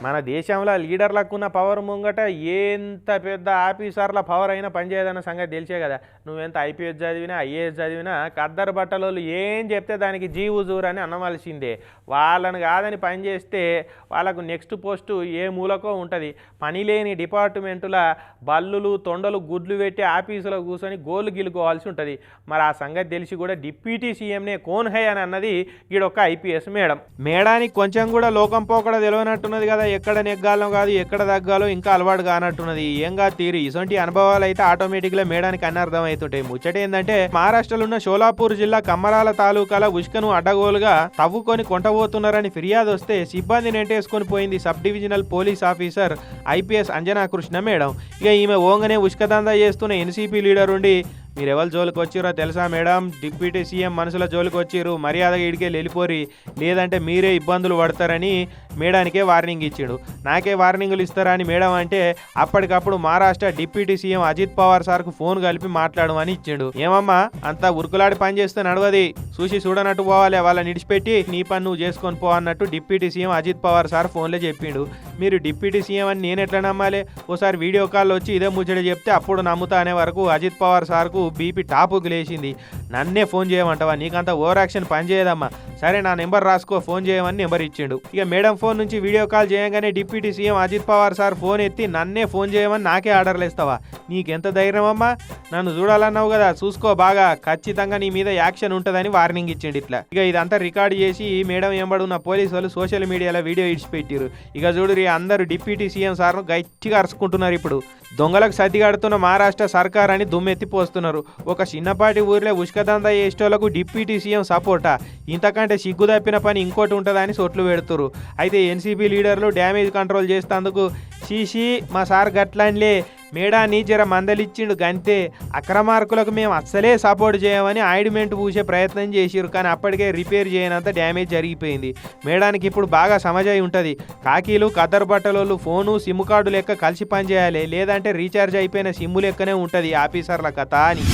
మన దేశంలో లీడర్లకు ఉన్న పవర్ ముంగట ఎంత పెద్ద ఆఫీసర్ల పవర్ అయినా పనిచేయదన్న సంగతి తెలిసే కదా. నువ్వెంత ఐపీఎస్ చదివినా ఐఏఎస్ చదివినా కద్దరు బట్టలోళ్ళు ఏం చెప్తే దానికి జీవుజూరు అని అనవలసిందే. వాళ్ళని కాదని పనిచేస్తే వాళ్ళకు నెక్స్ట్ పోస్టు ఏ మూలకో ఉంటుంది. పని లేని డిపార్ట్మెంటుల బల్లులు తొండలు గుడ్లు పెట్టి ఆఫీసులో కూర్చొని గోళ్ళు గిలుకోవాల్సి ఉంటుంది. మరి ఆ సంగతి తెలిసి కూడా డిప్యూటీ సీఎంనే కోన్ హై అని అన్నది ఈడొక్క ఐపీఎస్ మేడానికి కొంచెం కూడా లోకం పోకడ తెలియనట్టున్నది కదా. ఎక్కడ నెగ్గాలో కాదు ఎక్కడ తగ్గాలో ఇంకా అలవాటు కానట్టున్నది. ఏం కాదు తీరు ఇటువంటి అనుభవాలు అయితే ఆటోమేటిక్గా మేడానికి అన్ని అర్థం అవుతుంటాయి. ముచ్చట ఏంటంటే మహారాష్ట్రలో ఉన్న షోలాపూర్ జిల్లా కమ్మరాల తాలూకాల ఉష్కను అడ్డగోలుగా తవ్వుకొని కొంటబోతున్నారని ఫిర్యాదు వస్తే సిబ్బందిని ఎంటేసుకొని పోయింది sub divisional police officer IPS Anjana Krishna madam. ఇక ఈమె ఓంగనే ఉష్క దందా చేస్తున్న ఎన్సీపీ లీడర్ ఉండి మీరు ఎవరు జోలికి వచ్చిరో తెలుసా మేడం, డిప్యూటీ సీఎం మనసులో జోలికి వచ్చిర్రు, మర్యాదగా ఇడికెళ్ళి వెళ్ళిపోరి లేదంటే మీరే ఇబ్బందులు పడతారని మేడానికే వార్నింగ్ ఇచ్చాడు. నాకే వార్నింగులు ఇస్తారా అని మేడం అంటే అప్పటికప్పుడు మహారాష్ట్ర డిప్యూటీ సీఎం అజిత్ పవార్ సార్కు ఫోన్ కలిపి మాట్లాడమని ఇచ్చాడు. ఏమమ్మా అంతా ఉరుకులాడి పని చేస్తే నడవది, చూసి చూడనట్టు పోవాలి, వాళ్ళని నిడిచిపెట్టి నీ పని నువ్వు చేసుకొని పో అన్నట్టు deputy CM Ajit Pawar sir ఫోన్లో చెప్పిండు. మీరు డిప్యూటీ సీఎం అని నేను ఎట్లా నమ్మాలి? ఓసారి వీడియో కాల్ వచ్చి ఇదే ముచ్చట చెప్తే అప్పుడు నమ్ముతా అనే వరకు అజిత్ పవార్ సార్కు బీపీ టాపుకు లేచింది. నన్నే ఫోన్ చేయమంటావా, నీకంతా ఓవర్ యాక్షన్ పని చేయదమ్మా, సరే నా నెంబర్ రాసుకో ఫోన్ చేయమని నెంబర్ ఇచ్చిండు. ఇక మేడం ఫోన్ నుంచి వీడియో కాల్ చేయగానే deputy CM Ajit Pawar sir phone ఎత్తి నన్నే ఫోన్ చేయమని నాకే ఆర్డర్లు ఇస్తావా, నీకెంత ధైర్యం అమ్మా, నన్ను చూడాలన్నావు కదా చూసుకో బాగా, ఖచ్చితంగా నీ మీద యాక్షన్ ఉంటుందని వార్నింగ్ ఇచ్చిండు. ఇట్లా ఇక ఇదంతా రికార్డు చేసి మేడం ఎంబడున్న పోలీసు వాళ్ళు సోషల్ మీడియాలో వీడియో ఇడిచిపెట్టారు. ఇక చూడు అందరూ డిప్యూటీ సీఎం సార్ను గట్టిగా అరుచుకుంటున్నారు. ఇప్పుడు దొంగలకు సర్దిగాడుతున్న మహారాష్ట్ర సర్కార్ అని దుమ్మెత్తిపోస్తున్నారు. ఒక చిన్నపాటి ఊరిలో ఉష్కదందా చేసేటోళ్లకు డిప్యూటీ సీఎం సపోర్టా, ఇంతకంటే సిగ్గు తప్పిన పని ఇంకోటి ఉంటుందని సొట్లు పెడుతురు. అయితే ఎన్సీపీ లీడర్లు డ్యామేజ్ కంట్రోల్ చేసేందుకు చీసి మా సార్ గట్లాన్లే మేడాన్ని జర మందలిచ్చిండు గంతే, అక్రమార్కులకు మేము అస్సలే సపోర్ట్ చేయమని ఆయిడ్మెంట్ పూసే ప్రయత్నం చేసిరు, కానీ అప్పటికే రిపేర్ చేయనంత డ్యామేజ్ జరిగిపోయింది. మేడానికి ఇప్పుడు బాగా సమజై ఉంటుంది, కాకీలు కద్దరు బట్టలోళ్ళు ఫోను సిమ్ కార్డు లెక్క కలిసి పనిచేయాలి, లేదంటే రీఛార్జ్ అయిపోయిన సిమ్ము లెక్కనే ఉంటుంది ఆఫీసర్ల కథ అని.